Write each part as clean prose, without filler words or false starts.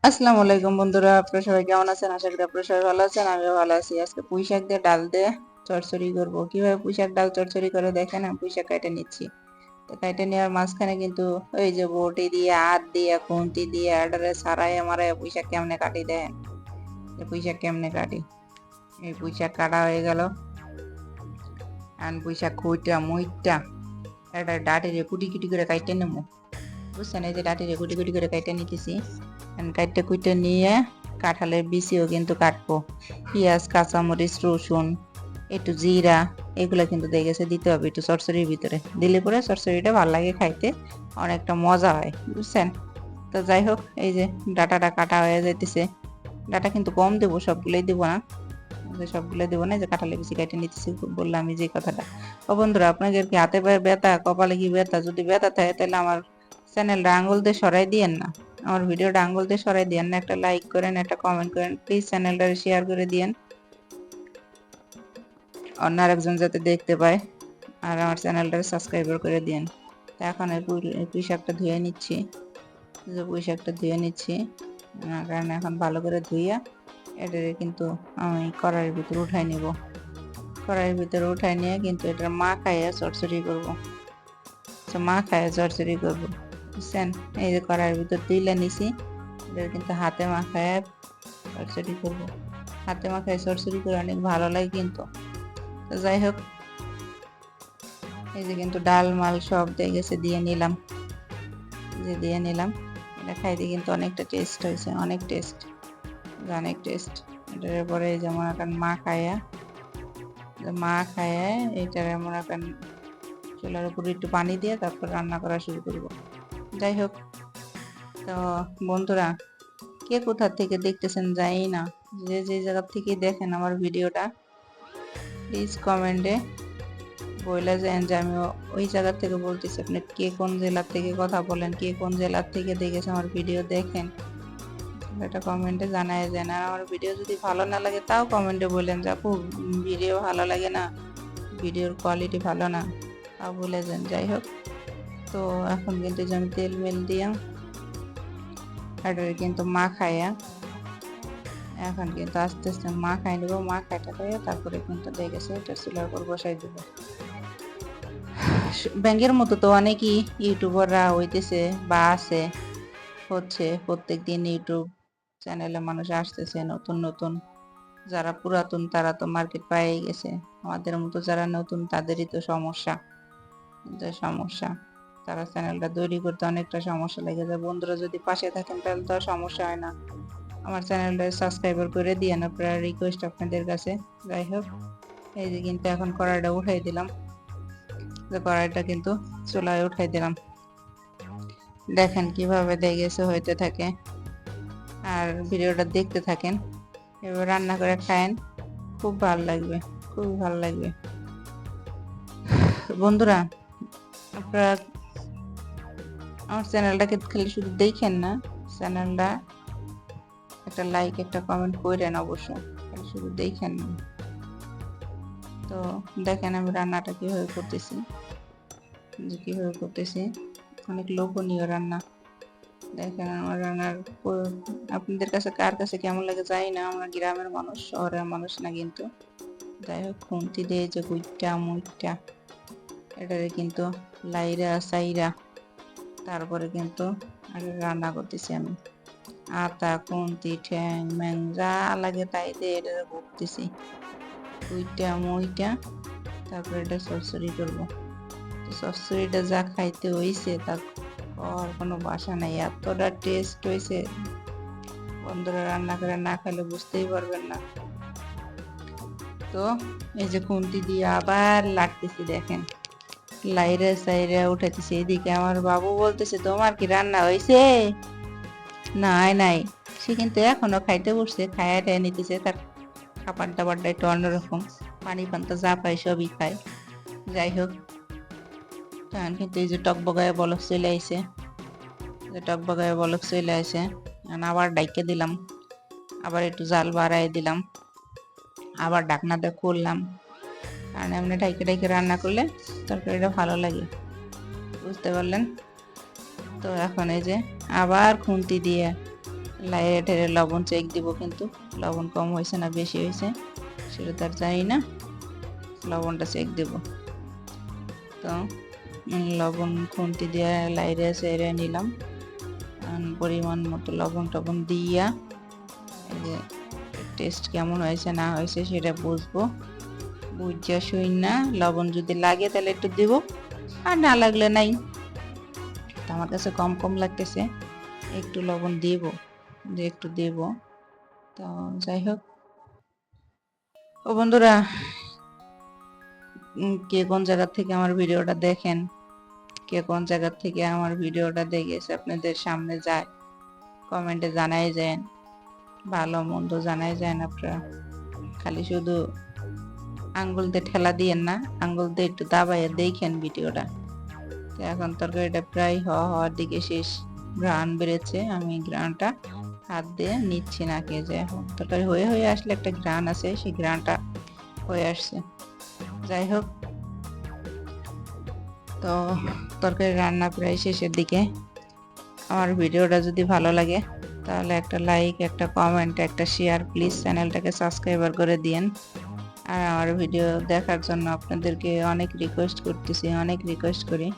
আসসালামু আলাইকুম বন্ধুরা, আপনারা সবাই কেমন আছেন? আশা করি আপনারা সবাই ভালো আছেন। আমিও ভালো আছি। আজকে পুঁই শাক দিয়ে ডাল দিয়ে চচ্চড়ি করব। কিভাবে পুঁই শাক ডাল চচ্চড়ি করে দেখেন। আমি পুঁই শাক কেটে নিচ্ছি। তো কেটে নেওয়ার মাঝখানে কিন্তু ওই যে বটি দিয়ে হাত দিয়ে খুন্তি দিয়ে এটারে সারাইয়া মারাইয়া পুঁই শাক কেমনে কাটি দেন, পুঁই শাক কেমনে কাটি। এই পুঁই শাক কাটা হয়ে গেল। আর পুঁই শাক খুঁইটা মুইটা এটা ডাটিরে কুটি কুটি করে কাটতে নেবো, বুঝছেন? এই যে ডাটিরে কুটি কুটি করে কাটতে নিতেছি। কাটতে কুটে নিয়ে কাঁঠালের বিচিও কিন্তু কাটবো। পেঁয়াজ, কাঁচামরিচ, রসুন, একটু জিরা, এগুলো কিন্তু দেখেছে দিতে হবে একটু চচ্চড়ির ভিতরে। দিলে পরে চচ্চড়িটা ভালো লাগে খাইতে, অনেকটা মজা হয়, বুঝছেন? তো যাই হোক, এই যে ডাটাটা কাটা হয়ে যাইতেছে। ডাটা কিন্তু কম দেবো, সবগুলোই দেবো না, সবগুলো দেবো না। যে কাঁঠালের বিচি কেটে নিতেছি বললাম আমি যে কথাটা। ও বন্ধুরা, আপনাদের কি হাতে পায়ে ব্যথা, কপালে কি ব্যথা? যদি ব্যথা থাকে তাহলে আমার চ্যানেলটা আঙ্গুল দিয়ে সরাই দিয়েন না, আমার ভিডিওটা আঙ্গুল দিয়ে সরাই দিয়েন না। একটা লাইক করেন, একটা কমেন্ট করেন, প্লিজ চ্যানেলটা শেয়ার করে দিয়েন, অন্য আরেকজন যাতে দেখতে পায়। আর আমার চ্যানেলটা সাবস্ক্রাইবার করে দিয়েন। তো এখন এই পুঁই শাকটা ধুয়ে নিচ্ছি, যে পুঁই শাকটা ধুয়ে নিচ্ছি। কারণ এখন ভালো করে ধুইয়া এটাকে কিন্তু আমি কড়াইয়ের ভিতরে উঠাই নিব। কড়াইয়ের ভিতরে উঠাই নিয়ে কিন্তু এটা মাখাইয়া চচ্চড়ি করবো। মাখাইয়া চচ্চড়ি করবো, বুঝছেন? এই যে কড়াইয়ের ভিতর তুইলা নিছি, এটা কিন্তু হাতে মাখায় চচ্চড়ি করবো। হাতে মাখায় চচ্চড়ি করে অনেক ভালো লাগে কিন্তু। তো যাই হোক, এই যে কিন্তু ডাল মাল সব দিয়ে গেছে, দিয়ে নিলাম, যে দিয়ে নিলাম। এটা খাইতে কিন্তু অনেকটা টেস্ট হয়েছে, অনেক টেস্ট, অনেক টেস্ট। এটার পরে এই যে মনে করেন মা খায় এইটারে মনে করেন চুলার উপরে একটু পানি দিয়ে তারপর রান্না করা শুরু করব। যাই হোক, তো বন্ধুরা, কে কোথা থেকে দেখতেছেন জানি না, যে যে জায়গা থেকে দেখেন আমার ভিডিওটা, প্লিজ কমেন্টে বলে যান যে আমি ওই জায়গা থেকে বলতেছি। আপনি কে কোন জেলার থেকে কথা বলেন, কে কোন জেলার থেকে দেখেছে আমার ভিডিও দেখেন, এটা কমেন্টে জানায় যান। আর আমার ভিডিও যদি ভালো না লাগে তাও কমেন্টে বলেন যে আপু ভিডিও ভালো লাগে না, ভিডিওর কোয়ালিটি ভালো না, তাও বলে যান। যাই হোক, তো এখন কিন্তু আমি তেল মেল দিয়া এটারে কিন্তু মাখাইয়া এখন কিন্তু আস্তে আস্তে মাখাই নেবো। মাখাইটা করে তারপরে কিন্তু দেখেছে এটা চুলার উপর বসাই দেবো। ব্যাংকের মতো তো অনেকই ইউটিউবাররা হইতেছে বা আছে, হচ্ছে প্রত্যেক দিন ইউটিউব চ্যানেলে মানুষ আসতেছে নতুন নতুন। যারা পুরাতন তারা তো মার্কেট পেয়ে গেছে, আমাদের মতো যারা নতুন তাদেরই তো সমস্যা, সমস্যা। তারা চ্যানেলটা তৈরি করতে অনেকটা সমস্যা লেগে যায়। বন্ধুরা যদি পাশে থাকেন তাহলে তো আর সমস্যা হয় না। আমার চ্যানেলটা সাবস্ক্রাইবার করে দিয়েন, আপনারা রিকোয়েস্ট আপনাদের কাছে। যাই হোক, এই যে কিন্তু এখন কড়াইটা উঠাই দিলাম, কড়াইটা কিন্তু চুলায় উঠাই দিলাম। দেখেন কিভাবে দেখেছে হইতে থাকে, আর ভিডিওটা দেখতে থাকেন, এবার রান্না করে খায়েন, খুব ভালো লাগবে, খুব ভালো লাগবে। বন্ধুরা, আপনারা আমার চ্যানেলটাকে খালি শুধু দেখেন না, চ্যানেলটা একটা লাইক একটা কমেন্ট করেন অবশ্যই, খালি শুধু দেখেন না। তো দেখেন আমি রান্নাটা কিভাবে করতেছি, যে কিভাবে করতেছি, অনেক লোভনীয় রান্না। দেখেন আমার রান্নার আপনাদের কাছে কার কাছে কেমন লাগে জানি না, আমরা গ্রামের মানুষ, শহরের মানুষ না কিন্তু। যাই হোক, খুন্তি দিয়ে যে গুইটা মুইটা এটারে কিন্তু লাইরা সাইরা তারপরে কিন্তু আগে রান্না করতেছি আমি। আতা খুন্তি ঠ্যাং ম্যাং যা লাগে তাই দিয়ে এটা ভুগতেছি, গুইটা মুইটা, তারপরে এটা চচ্চড়ি করবো। চচ্চড়িটা যা খাইতে হইছে তার কোনো বাসা নাই, এতটা টেস্ট হয়েছে। বন্ধুরা রান্না করে না খেলে বুঝতেই পারবেন না। তো এই যে খুন্তি দিয়ে আবার লাগতেছি, দেখেন লাইরে সাইরে উঠাইতেছি। এদিকে আমার বাবু বলতেছে তোমার কি রান্না হয়েছে? নাই নাই, সে কিন্তু এখনো খাইতে বসছে, খাইয়া টাইয়া নিতেছে। তার খাবার দাবারটা একটু অন্যরকম, পানি পান্তা যা পাই সবই খায়। যাই হোক, তখন কিন্তু এই যে টকবগায় বলক চলে আইছে, টকবগায় বলক চলে আসে। আবার ডাইকে দিলাম, আবার একটু জাল বাড়াই দিলাম, আবার ঢাকনাটা খুললাম। কারণ এমনি ঢাইকে ঢাইকে রান্না করলে তরকারিটা ভালো লাগে, বুঝতে পারলেন? তো এখন এই যে আবার খুন্তি দিয়ে লাইটে লবণ চেক দিব, কিন্তু লবণ কম হয়েছে না বেশি হয়েছে সেটা তো আর জানি না, লবণটা চেক দেব। তো লবণ খুন্তি দিয়ে লাইরে চেড়ে নিলাম, পরিমাণ মতো লবণ টবণ দিয়া এই যে টেস্ট কেমন হয়েছে না হয়েছে সেটা বুঝবো, বুঝা শুই না। লবণ যদি লাগে তাহলে একটু দিব, আর না লাগলে নাই। তো আমার কাছে কম কম লাগতেছে, একটু লবণ দিব, যে একটু দেব। তো যাই হোক, ও বন্ধুরা, কে কোন জায়গা থেকে আমার ভিডিওটা দেখেন, কে কোন জায়গা থেকে আমার ভিডিওটা দেখেছে আপনাদের সামনে যায়, কমেন্টে জানাই যায়, ভালো মন্দ জানাই যায় না। আপনারা খালি শুধু আঙ্গুল দিয়ে ঠেলা দিয়েন না, আঙ্গুল দিয়ে একটু দাবাইয়ে দেখেন ভিডিওটা। তো এখন তরকারিটা প্রায় হওয়ার দিকে শেষ, ঘ্রাণ বেড়েছে, আমি ঘ্রাণটা হাত দিয়ে নিচ্ছি না, কে যে এখন তরকারি হয়ে হয়ে আসলে একটা ঘ্রাণ আছে, সেই ঘ্রাণটা হয়ে আসছে। যাই হোক, তো তরকারি রান্না প্রায় শেষের দিকে। আমার ভিডিওটা যদি ভালো লাগে তাহলে একটা লাইক, একটা কমেন্ট, একটা শেয়ার, প্লিজ চ্যানেলটাকে সাবস্ক্রাইবার করে দিন। আর আমার ভিডিও দেখার জন্য আপনাদেরকে অনেক রিকোয়েস্ট করতেছি, অনেক রিকোয়েস্ট করি,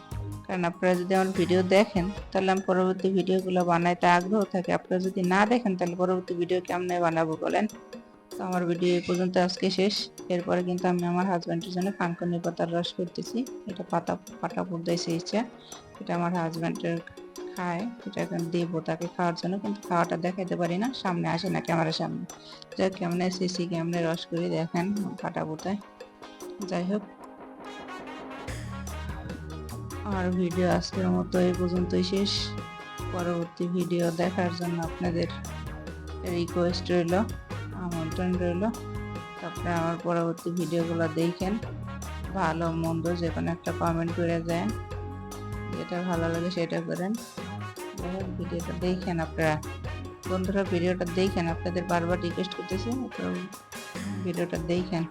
কারণ আপনারা যদি আমার ভিডিও দেখেন তাহলে আমি পরবর্তী ভিডিওগুলো বানাইতে আগ্রহ থাকে। আপনারা যদি না দেখেন তাহলে পরবর্তী ভিডিও কেমনে বানাবো বলেন। তো আমার ভিডিও এই পর্যন্ত আজকে শেষ। এরপরে কিন্তু আমি আমার হাজব্যান্ডের জন্য ফাঙ্কনি পাতার রস করতেছি। এটা পাটা পড়তেছে ইচ্ছা, এটা আমার হাজব্যান্ডের খায়, এটা এখন দেবো তাকে খাওয়ার জন্য, কিন্তু খাওয়াটা দেখাইতে পারি না, সামনে আসে না ক্যামেরার সামনে। যাই কেমনে সিসি কেমনে রস করি দেখেন পাটা পোতায়। যাই হোক, আমার ভিডিও আজকের মতো এই পর্যন্তই শেষ। পরবর্তী ভিডিও দেখার জন্য আপনাদের রিকোয়েস্ট রইল, আমন্ত্রণ রইল। আপনারা আমার পরবর্তী ভিডিওগুলো দেখেন, ভালো মন্দ যে কোনো একটা কমেন্ট করে দেন, যেটা ভালো লাগে সেটা করেন। ভিডিওটা দেখেন আপনারা, বন্ধুরা ভিডিওটা দেখেন, আপনাদের বারবার রিকোয়েস্ট করতেছি ভিডিওটা দেখেন।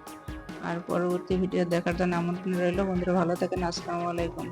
আর পরবর্তী ভিডিও দেখার জন্য আমন্ত্রণ রইল। বন্ধুরা ভালো থাকেন, আসসালামু আলাইকুম।